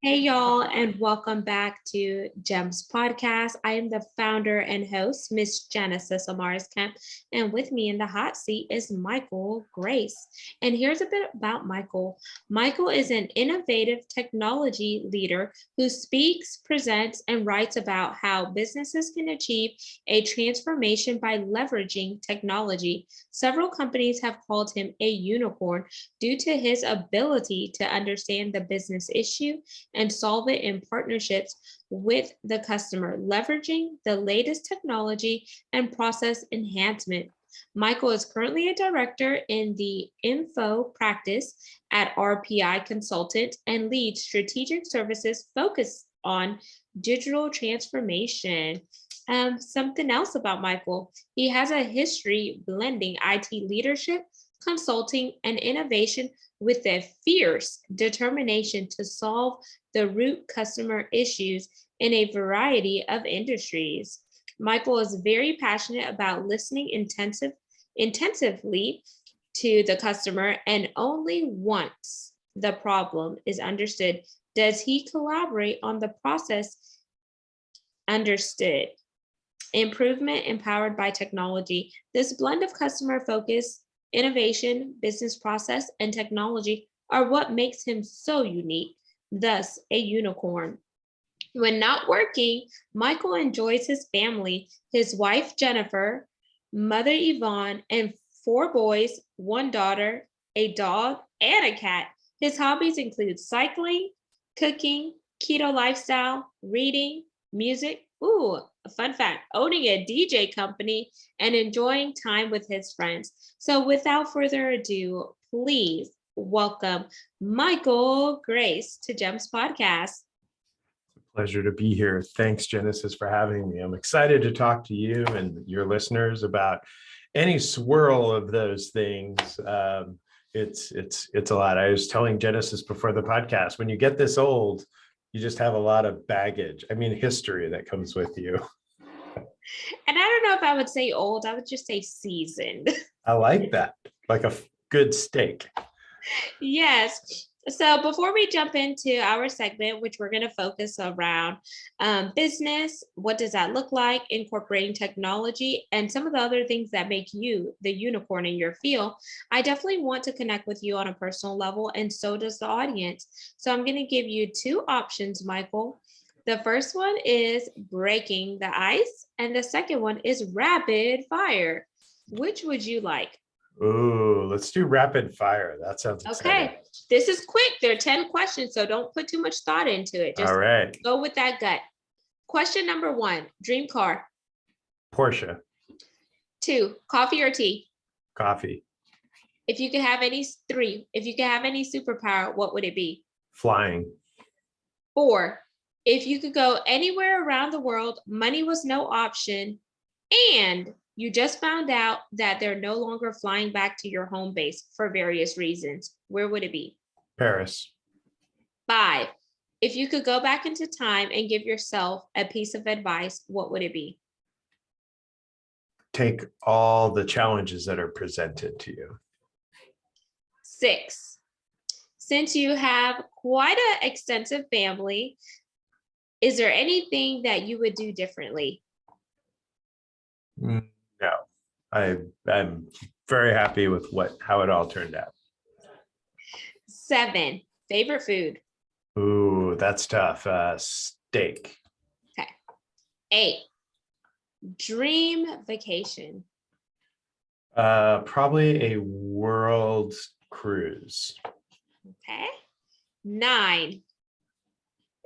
Hey, y'all, and welcome back to GEMS Podcast. I am the founder and host, Miss Genesis Amaris Kemp, and with me in the hot seat is Michael Grace. And here's a bit about Michael. Michael is an innovative technology leader who speaks, presents, and writes about how businesses can achieve a transformation by leveraging technology. Several companies have called him a unicorn due to his ability to understand the business issue and solve it in partnerships with the customer, leveraging the latest technology and process enhancement. Michael is currently a director in the Infor practice at RPI Consultants and leads strategic services focused on digital transformation. Something else about Michael, he has a history blending IT leadership, consulting, and innovation with a fierce determination to solve the root customer issues in a variety of industries. Michael is very passionate about listening intensively to the customer, and only once the problem is understood does he collaborate on the process understood. Improvement empowered by technology. This blend of customer focus, innovation, business process, and technology are what makes him so unique, thus a unicorn. When not working, Michael enjoys his family, his wife, Jennifer, mother, Yvonne, and 4 boys, 1 daughter, a dog, and a cat. His hobbies include cycling, cooking, keto lifestyle, reading, music, a fun fact, owning a DJ company, and enjoying time with his friends. So without further ado, please welcome Michael Grace to GEMS Podcast. Pleasure to be here. Thanks, Genesis, for having me. I'm excited to talk to you and your listeners about any swirl of those things. It's a lot. I was telling Genesis before the podcast, when you get this old, you just have a lot of baggage. I mean, history that comes with you. And I don't know if I would say old, I would just say seasoned. I like that, like a good steak. Yes. So before we jump into our segment, which we're going to focus around business, what does that look like, incorporating technology, and some of the other things that make you the unicorn in your field, I definitely want to connect with you on a personal level, and so does the audience. So I'm going to give you 2 options, Michael. The first one is breaking the ice, and the second one is rapid fire. Which would you like? Ooh, let's do rapid fire. That sounds exciting. Okay, this is quick. There are 10 questions, so don't put too much thought into it. Just all right. Go with that gut. Question number 1, dream car. Porsche. 2, coffee or tea? Coffee. If you could have any superpower, what would it be? Flying. 4, if you could go anywhere around the world, money was no option, and you just found out that they're no longer flying back to your home base for various reasons, where would it be? Paris. 5, if you could go back into time and give yourself a piece of advice, what would it be? Take all the challenges that are presented to you. 6, since you have quite an extensive family, is there anything that you would do differently? No, I'm very happy with how it all turned out. 7, favorite food? Ooh, that's tough. Steak. Okay. 8, dream vacation? Probably a world cruise. Okay. 9,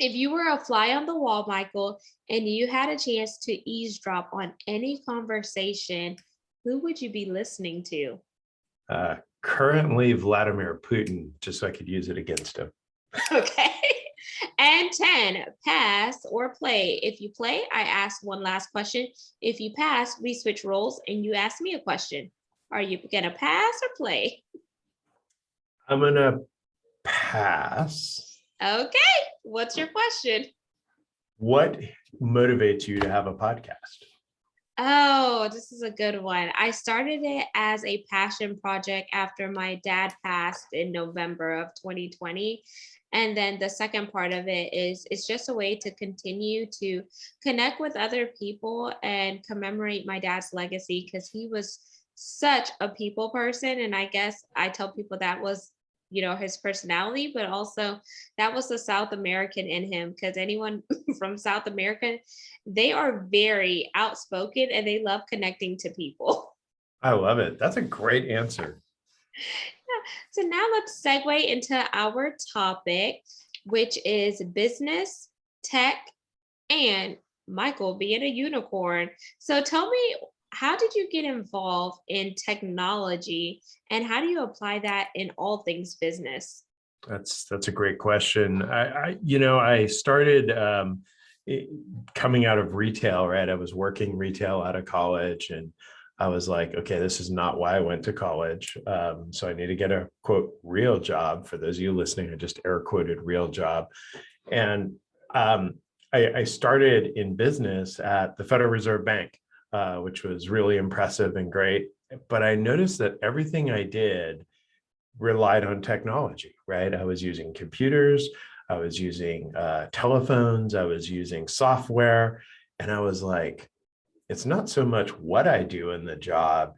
if you were a fly on the wall, Michael, and you had a chance to eavesdrop on any conversation, who would you be listening to? Currently Vladimir Putin, just so I could use it against him. Okay. And 10, pass or play. If you play, I ask one last question. If you pass, we switch roles and you ask me a question. Are you gonna pass or play? I'm gonna pass. Okay. What's your question? What motivates you to have a podcast? Oh, this is a good one. I started it as a passion project after my dad passed in November of 2020. And then the second part of it is it's just a way to continue to connect with other people and commemorate my dad's legacy because he was such a people person. And I guess I tell people that was, his personality, but also that was the South American in him because anyone from South America, they are very outspoken and they love connecting to people. I love it. That's a great answer. So now let's segue into our topic, which is business, tech, and Michael being a unicorn. So tell me, how did you get involved in technology and how do you apply that in all things business? That's a great question. I started it- coming out of retail, right? I was working retail out of college, and I was like, okay, this is not why I went to college. So I need to get a quote real job. For those of you listening, I just air quoted real job, and I started in business at the Federal Reserve Bank, which was really impressive and great. But I noticed that everything I did relied on technology, right? I was using computers, I was using telephones, I was using software. And I was like, it's not so much what I do in the job,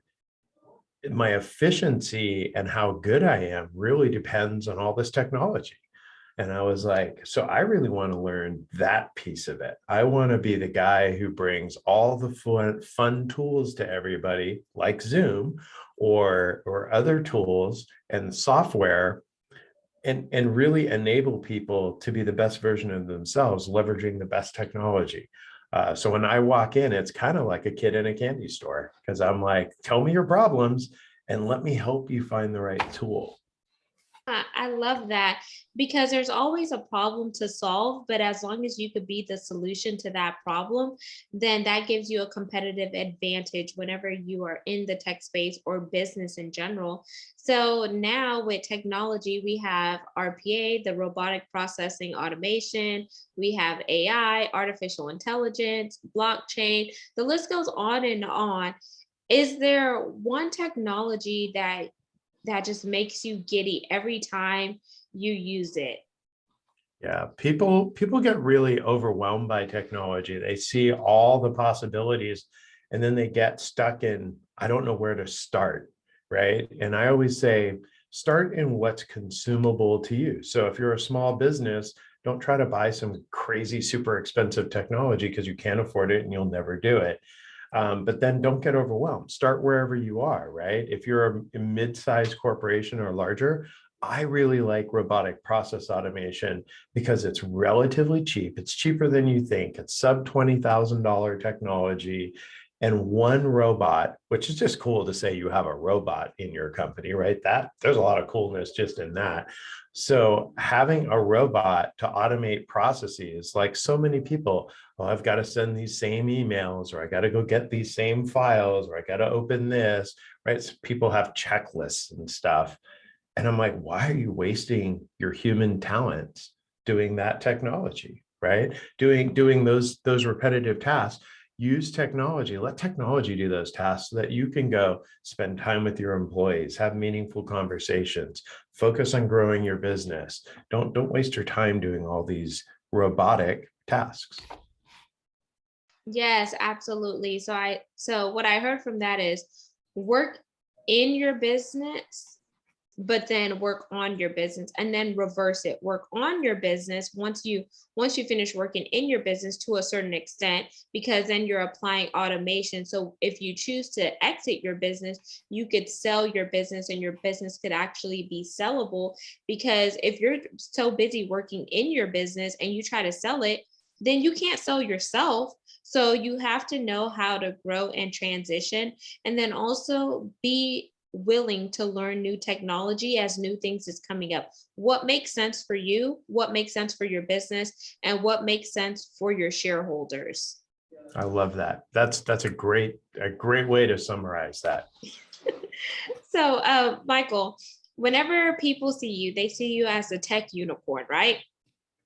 my efficiency and how good I am really depends on all this technology. And I was like, so I really want to learn that piece of it. I want to be the guy who brings all the fun tools to everybody, like Zoom or other tools and software, and really enable people to be the best version of themselves, leveraging the best technology. So when I walk in, it's kind of like a kid in a candy store because I'm like, tell me your problems and let me help you find the right tool. I love that because there's always a problem to solve, but as long as you could be the solution to that problem, then that gives you a competitive advantage whenever you are in the tech space or business in general. So now with technology, we have RPA, the robotic processing automation, we have AI, artificial intelligence, blockchain, the list goes on and on. Is there one technology that just makes you giddy every time you use it? Yeah, people get really overwhelmed by technology. They see all the possibilities and then they get stuck in, I don't know where to start, right? And I always say, start in what's consumable to you. So if you're a small business, don't try to buy some crazy, super expensive technology because you can't afford it and you'll never do it. But then don't get overwhelmed. Start wherever you are, right? If you're a mid-sized corporation or larger, I really like robotic process automation because it's relatively cheap. It's cheaper than you think. It's sub $20,000 technology and one robot, which is just cool to say you have a robot in your company, right? That there's a lot of coolness just in that. So having a robot to automate processes, like so many people, oh, I've got to send these same emails, or I got to go get these same files, or I got to open this, right? So people have checklists and stuff. And I'm like, why are you wasting your human talents doing that technology, right? Doing those repetitive tasks. Use technology, let technology do those tasks so that you can go spend time with your employees, have meaningful conversations, focus on growing your business. Don't waste your time doing all these robotic tasks. Yes, absolutely. So what I heard from that is work in your business, but then work on your business and then reverse it. Work on your business once you finish working in your business to a certain extent, because then you're applying automation. So if you choose to exit your business, you could sell your business and your business could actually be sellable, because if you're so busy working in your business and you try to sell it, then you can't sell yourself. So you have to know how to grow and transition, and then also be willing to learn new technology as new things is coming up. What makes sense for you, what makes sense for your business, and what makes sense for your shareholders. I love that. That's a great way to summarize that. So, Michael, whenever people see you, they see you as a tech unicorn, right?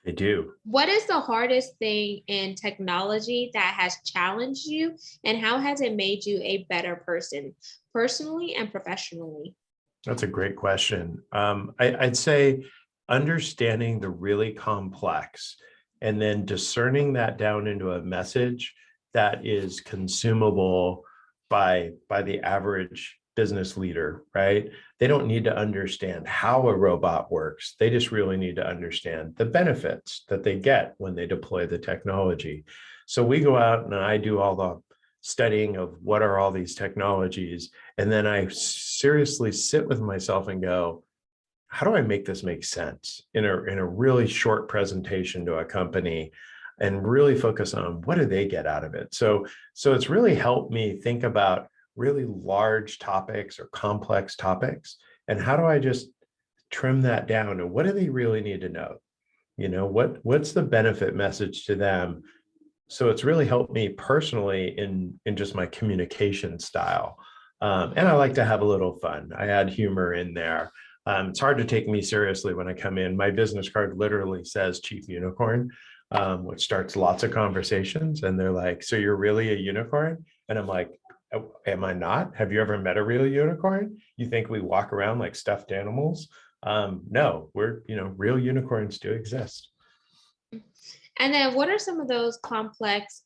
They do. What is the hardest thing in technology that has challenged you, and how has it made you a better person, personally and professionally? That's a great question. I'd say understanding the really complex and then discerning that down into a message that is consumable by the average business leader, right? They don't need to understand how a robot works. They just really need to understand the benefits that they get when they deploy the technology. So we go out and I do all the studying of what are all these technologies. And then I seriously sit with myself and go, how do I make this make sense in a really short presentation to a company and really focus on what do they get out of it? So it's really helped me think about really large topics or complex topics. And how do I just trim that down to what do they really need to know? What's the benefit message to them? So it's really helped me personally in just my communication style. And I like to have a little fun. I add humor in there. It's hard to take me seriously when I come in. My business card literally says Chief Unicorn, which starts lots of conversations. And they're like, so you're really a unicorn? And I'm like, "Oh, am I not? Have you ever met a real unicorn? You think we walk around like stuffed animals? No, real unicorns do exist." And then what are some of those complex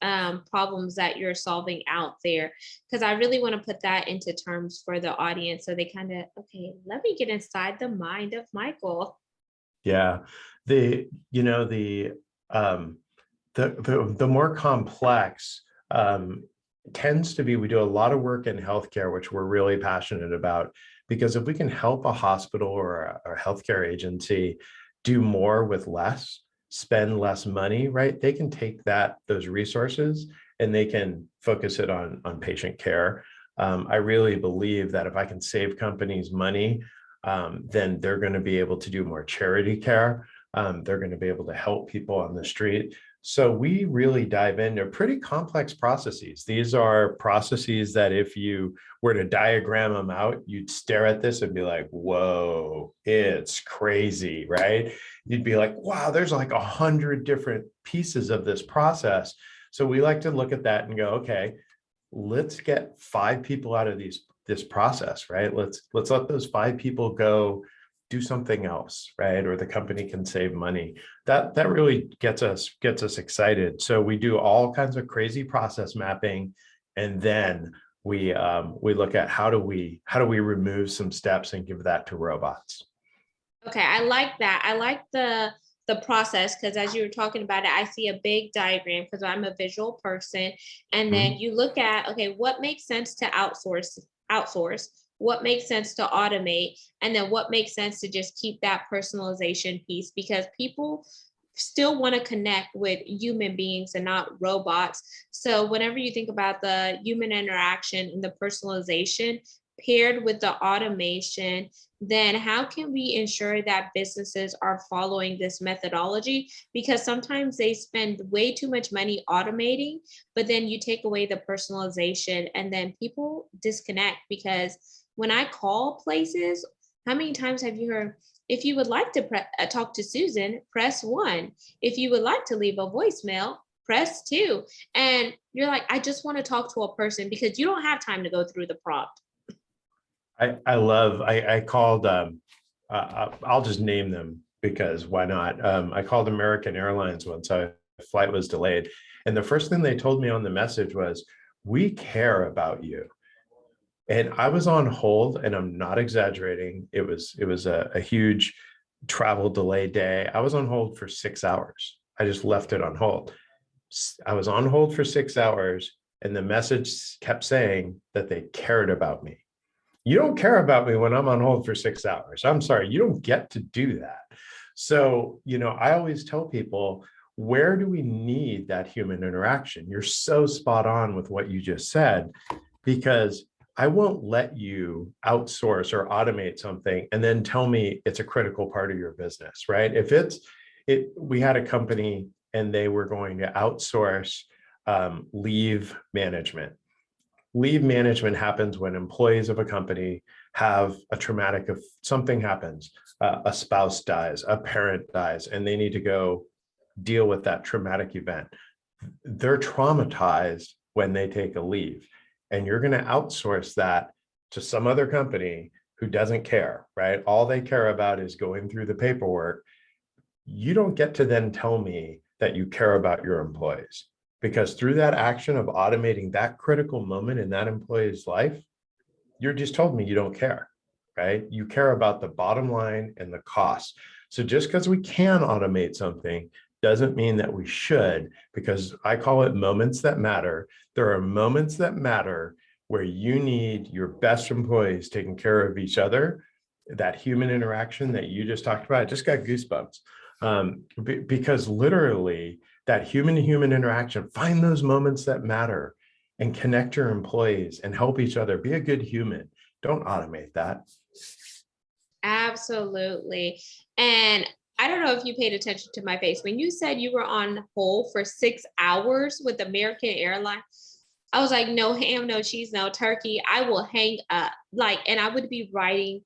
problems that you're solving out there? Because I really want to put that into terms for the audience so they kind of, okay, let me get inside the mind of Michael. Yeah. The, you know, the more complex tends to be, we do a lot of work in healthcare, which we're really passionate about, because if we can help a hospital or a healthcare agency do more with less, spend less money, right? They can take those resources and they can focus it on patient care. I really believe that if I can save companies money, then they're going to be able to do more charity care. They're going to be able to help people on the street. So we really dive into pretty complex processes. These are processes that if you were to diagram them out, you'd stare at this and be like, whoa, it's crazy, right? You'd be like, wow, there's like 100 different pieces of this process. So we like to look at that and go, okay, let's get 5 people out of this process, right? Let's let those 5 people go do something else, right? Or the company can save money. That really gets us excited. So we do all kinds of crazy process mapping, and then we look at how do we remove some steps and give that to robots. Okay, I like that. I like the process because as you were talking about it, I see a big diagram because I'm a visual person. And then Mhm. you look at, okay, what makes sense to outsource, what makes sense to automate, and then what makes sense to just keep that personalization piece because people still want to connect with human beings and not robots. So whenever you think about the human interaction and the personalization paired with the automation, then how can we ensure that businesses are following this methodology? Because sometimes they spend way too much money automating, but then you take away the personalization and then people disconnect. Because when I call places, how many times have you heard, if you would like to talk to Susan, press 1. If you would like to leave a voicemail, press 2. And you're like, I just want to talk to a person because you don't have time to go through the prompt. I called, I'll just name them because why not? I called American Airlines once a flight was delayed. And the first thing they told me on the message was, we care about you. And I was on hold, and I'm not exaggerating. It was a huge travel delay day. I was on hold for 6 hours. I just left it on hold. I was on hold for 6 hours, and the message kept saying that they cared about me. You don't care about me when I'm on hold for 6 hours. I'm sorry, you don't get to do that. So, I always tell people, where do we need that human interaction? You're so spot on with what you just said, because I won't let you outsource or automate something and then tell me it's a critical part of your business, right? We had a company and they were going to outsource leave management. Leave management happens when employees of a company have a traumatic, if something happens, a spouse dies, a parent dies, and they need to go deal with that traumatic event. They're traumatized when they take a leave, and you're going to outsource that to some other company who doesn't care, right? All they care about is going through the paperwork. You don't get to then tell me that you care about your employees, because through that action of automating that critical moment in that employee's life, you're just told me you don't care, right? You care about the bottom line and the cost. So just because we can automate something doesn't mean that we should, because I call it moments that matter. There are moments that matter where you need your best employees taking care of each other. That human interaction that you just talked about, I just got goosebumps, because literally that human-to-human interaction, find those moments that matter and connect your employees and help each other. Be a good human. Don't automate that. Absolutely. And I don't know if you paid attention to my face. When you said you were on hold for 6 hours with American Airlines, I was like, no ham, no cheese, no turkey. I will hang up. And I would be writing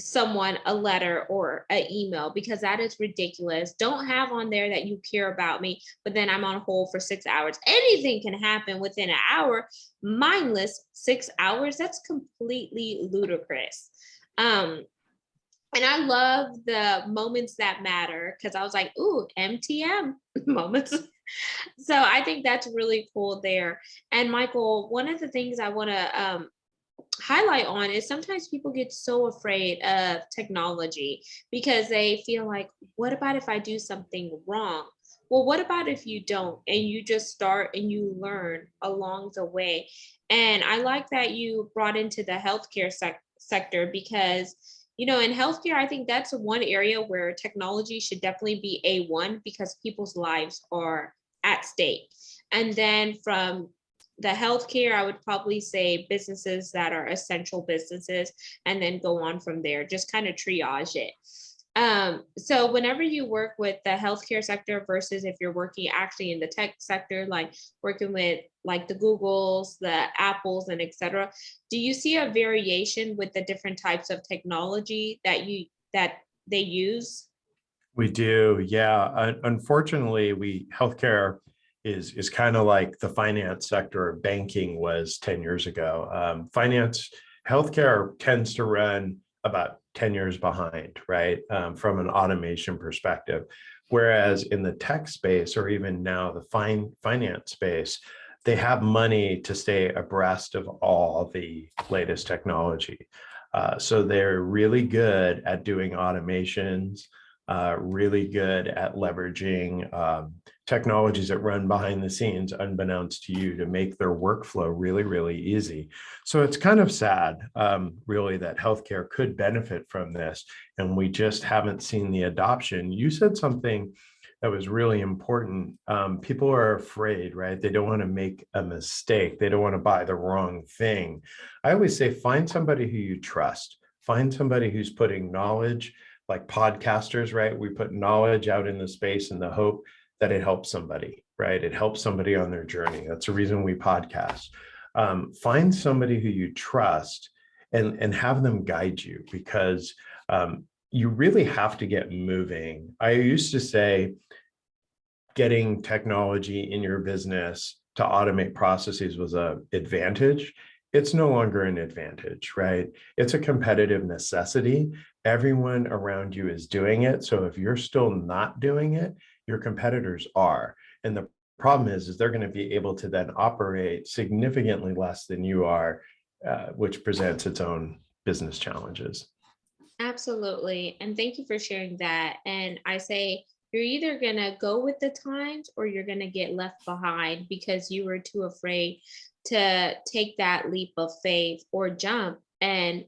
someone a letter or an email, because that is ridiculous. Don't have on there that you care about me, but then I'm on hold for 6 hours. Anything can happen within an hour. Mindless 6 hours. That's completely ludicrous. And I love the moments that matter, because I was like, ooh, MTM moments. So I think that's really cool there. And Michael, one of the things I want to highlight on is sometimes people get so afraid of technology because they feel like, what about if I do something wrong? Well, what about if you don't and you just start and you learn along the way? And I like that you brought into the healthcare sector, because in healthcare, I think that's one area where technology should definitely be A1, because people's lives are at stake. And then from the healthcare, I would probably say businesses that are essential businesses, and then go on from there, just kind of triage it. So whenever you work with the healthcare sector versus if you're working actually in the tech sector, like working with like the Googles, the Apples, and etc., do you see a variation with the different types of technology that they use? We do, yeah. Unfortunately, healthcare is kind of like the finance sector or banking was 10 years ago. Healthcare tends to run about 10 years behind, right? From an automation perspective. Whereas in the tech space, or even now the finance space, they have money to stay abreast of all the latest technology. So they're really good at doing automations, really good at leveraging technologies that run behind the scenes, unbeknownst to you, to make their workflow really, really easy. So it's kind of sad, really, that healthcare could benefit from this, and we just haven't seen the adoption. You said something that was really important. People are afraid, right? They don't want to make a mistake. They don't want to buy the wrong thing. I always say, find somebody who you trust. Find somebody who's putting knowledge, like podcasters, right? We put knowledge out in the space in the hope that it helps somebody, right? It helps somebody on their journey. That's the reason we podcast. Find somebody who you trust and have them guide you, because you really have to get moving. I used to say, getting technology in your business to automate processes was an advantage. It's no longer an advantage, right? It's a competitive necessity. Everyone around you is doing it. So if you're still not doing it, your competitors are. And the problem is they're going to be able to then operate significantly less than you are, which presents its own business challenges. Absolutely. And thank you for sharing that. And I say, you're either going to go with the times or you're going to get left behind because you were too afraid to take that leap of faith or jump, and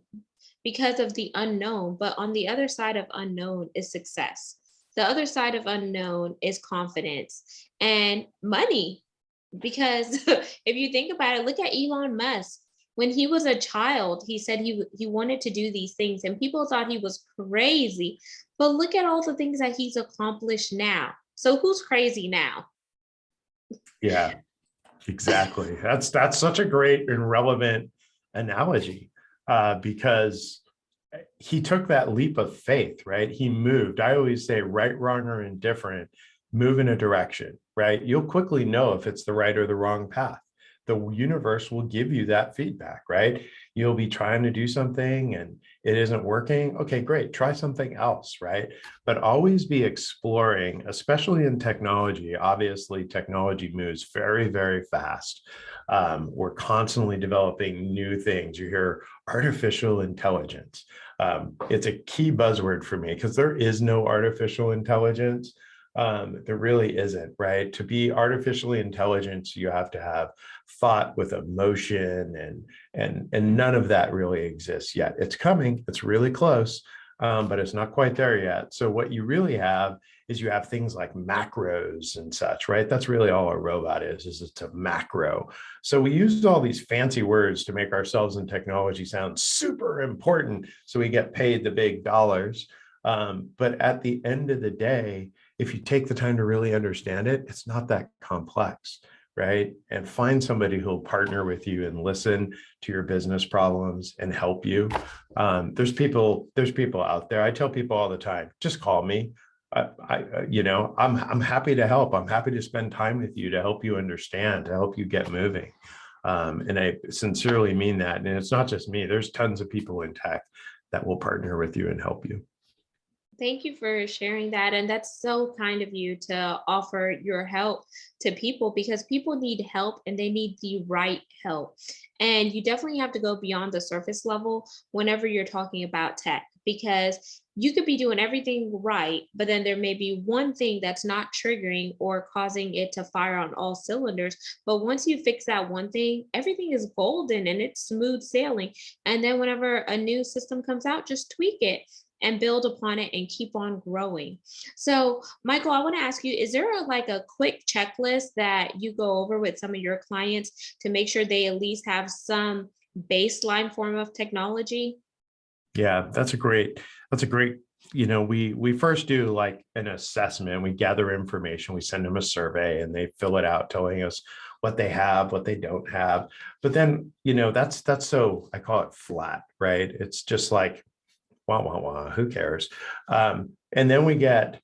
because of the unknown. But on the other side of unknown is success. The other side of unknown is confidence and money. Because if you think about it, look at Elon Musk. When he was a child, he said he wanted to do these things, and people thought he was crazy. But look at all the things that he's accomplished now. So who's crazy now? Yeah, exactly. That's such a great and relevant analogy, because he took that leap of faith, right? He moved. I always say, right, wrong, or indifferent, move in a direction, right? You'll quickly know if it's the right or the wrong path. The universe will give you that feedback, right? You'll be trying to do something and it isn't working. Okay, great. Try something else, right? But always be exploring, especially in technology. Obviously, technology moves very, very fast. We're constantly developing new things. You hear artificial intelligence. It's a key buzzword for me because there is no artificial intelligence. There really isn't, right? To be artificially intelligent, you have to have thought with emotion, and none of that really exists yet. It's coming, it's really close, but it's not quite there yet. So what you really have is you have things like macros and such, right? That's really all a robot is it's a macro. So we use all these fancy words to make ourselves in technology sound super important, so we get paid the big dollars. But at the end of the day, if you take the time to really understand it, it's not that complex, right? And find somebody who'll partner with you and listen to your business problems and help you. There's people out there. I tell people all the time, just call me. I'm happy to help. I'm happy to spend time with you to help you understand, to help you get moving. And I sincerely mean that. And it's not just me. There's tons of people in tech that will partner with you and help you. Thank you for sharing that. And that's so kind of you to offer your help to people because people need help and they need the right help. And you definitely have to go beyond the surface level whenever you're talking about tech because you could be doing everything right, but then there may be one thing that's not triggering or causing it to fire on all cylinders. But once you fix that one thing, everything is golden and it's smooth sailing. And then whenever a new system comes out, just tweak it and build upon it and keep on growing. So, Michael, I want to ask you, is there like a quick checklist that you go over with some of your clients to make sure they at least have some baseline form of technology? Yeah, that's a great, we first do like an assessment. We gather information, we send them a survey and they fill it out telling us what they have, what they don't have. But then, that's so I call it flat, right? It's just like, wah, wah, wah, who cares? And then we get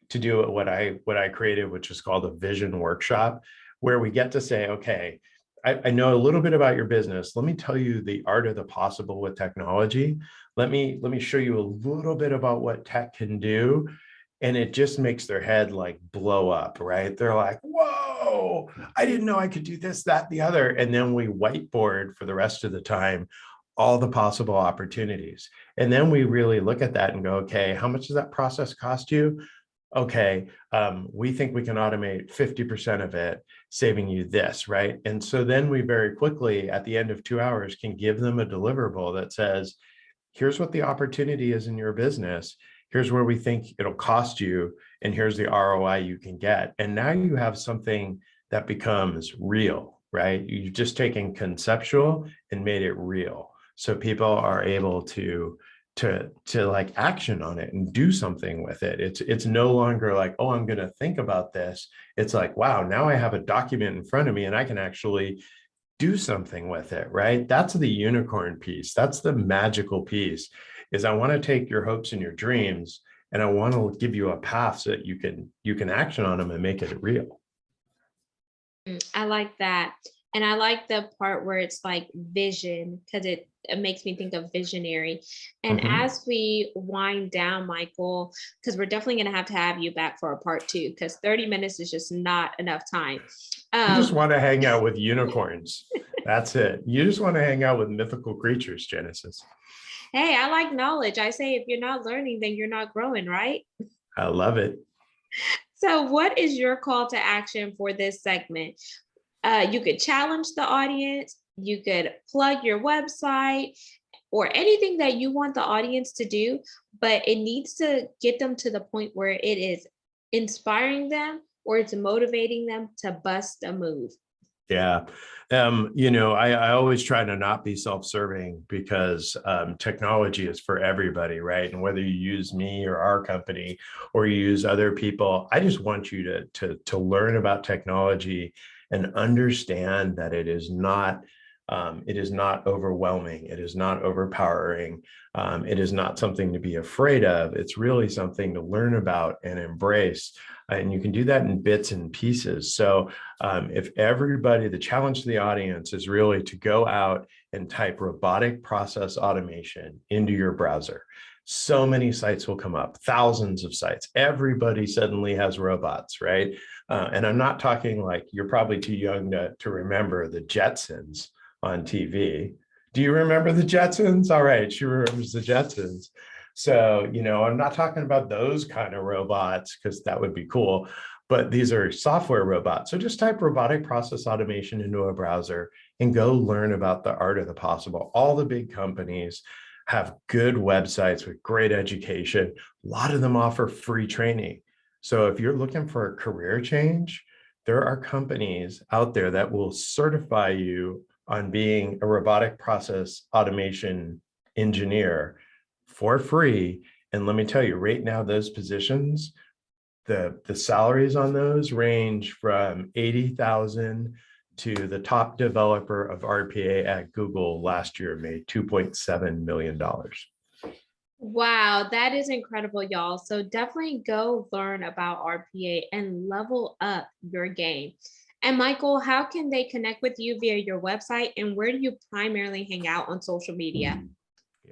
to do what I created, which is called a vision workshop, where we get to say, okay, I know a little bit about your business. Let me tell you the art of the possible with technology. Let me show you a little bit about what tech can do. And it just makes their head like blow up, right? They're like, whoa, I didn't know I could do this, that, the other. And then we whiteboard for the rest of the time all the possible opportunities. And then we really look at that and go, okay, how much does that process cost you? Okay, we think we can automate 50% of it, saving you this, right? And so then we very quickly, at the end of 2 hours, can give them a deliverable that says, here's what the opportunity is in your business. Here's where we think it'll cost you, and here's the ROI you can get. And now you have something that becomes real, right? You've just taken conceptual and made it real. So people are able to like action on it and do something with it. It's no longer like, oh, I'm going to think about this. It's like, wow, now I have a document in front of me and I can actually do something with it, right? That's the unicorn piece. That's the magical piece, is I want to take your hopes and your dreams and I want to give you a path so that you can action on them and make it real. I like that. And I like the part where it's like vision because it makes me think of visionary. And Mhm. as we wind down, Michael, because we're definitely going to have you back for a part two because 30 minutes is just not enough time. You just Um, want to hang out with unicorns. That's it. You just want to hang out with mythical creatures, Genesis. hey, I like knowledge. I say if you're not learning, then you're not growing, right? I love it. So, what is your call to action for this segment? You could challenge the audience, you could plug your website, or anything that you want the audience to do, but it needs to get them to the point where it is inspiring them or it's motivating them to bust a move. Yeah. I always try to not be self-serving because technology is for everybody, right? And whether you use me or our company or you use other people, I just want you to learn about technology and understand that it is not It is not overwhelming. It is not overpowering. It is not something to be afraid of. It's really something to learn about and embrace. And you can do that in bits and pieces. So if everybody, the challenge to the audience is really to go out and type robotic process automation into your browser. So many sites will come up, thousands of sites. Everybody suddenly has robots, right? And I'm not talking like, you're probably too young to remember the Jetsons on TV. Do you remember the Jetsons? All right, she remembers the Jetsons. So, I'm not talking about those kind of robots because that would be cool, but these are software robots. So just type robotic process automation into a browser and go learn about the art of the possible. All the big companies have good websites with great education. A lot of them offer free training. So if you're looking for a career change, there are companies out there that will certify you on being a robotic process automation engineer for free. And let me tell you, right now, those positions, the salaries on those range from 80,000 to the top developer of RPA at Google last year made $2.7 million. Wow, that is incredible, y'all. So definitely go learn about RPA and level up your game. And Michael, how can they connect with you via your website, and where do you primarily hang out on social media?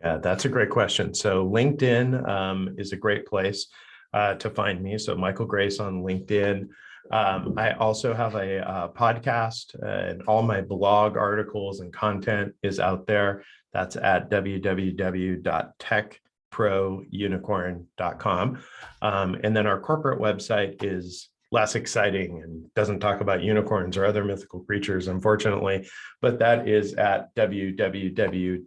Yeah, that's a great question. So LinkedIn is a great place to find me. So Michael Grace on LinkedIn. I also have a podcast, and all my blog articles and content is out there. That's at www.techprounicorn.com. And then our corporate website is less exciting and doesn't talk about unicorns or other mythical creatures, unfortunately, but that is at www.rpic.com.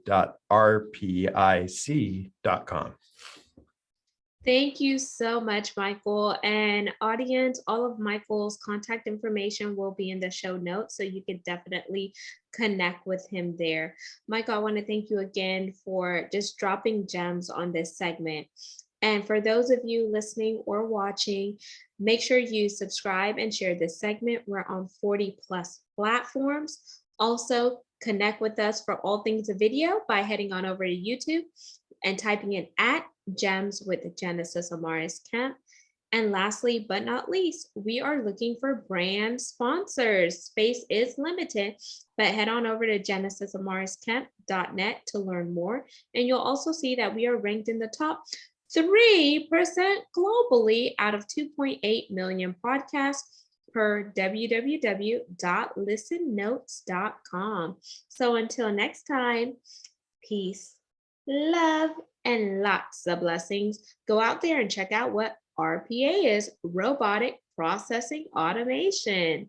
Thank you so much, Michael. And audience, all of Michael's contact information will be in the show notes, so you can definitely connect with him there. Michael, I want to thank you again for just dropping gems on this segment. And for those of you listening or watching, make sure you subscribe and share this segment. We're on 40+ platforms. Also, connect with us for all things video by heading on over to YouTube and typing in at Gems with Genesis Amaris Kemp. And lastly, but not least, we are looking for brand sponsors. Space is limited, but head on over to genesisamarisKemp.net to learn more. And you'll also see that we are ranked in the top 3% globally out of 2.8 million podcasts per www.listennotes.com. So until next time, peace, love, and lots of blessings. Go out there and check out what RPA is, robotic processing automation.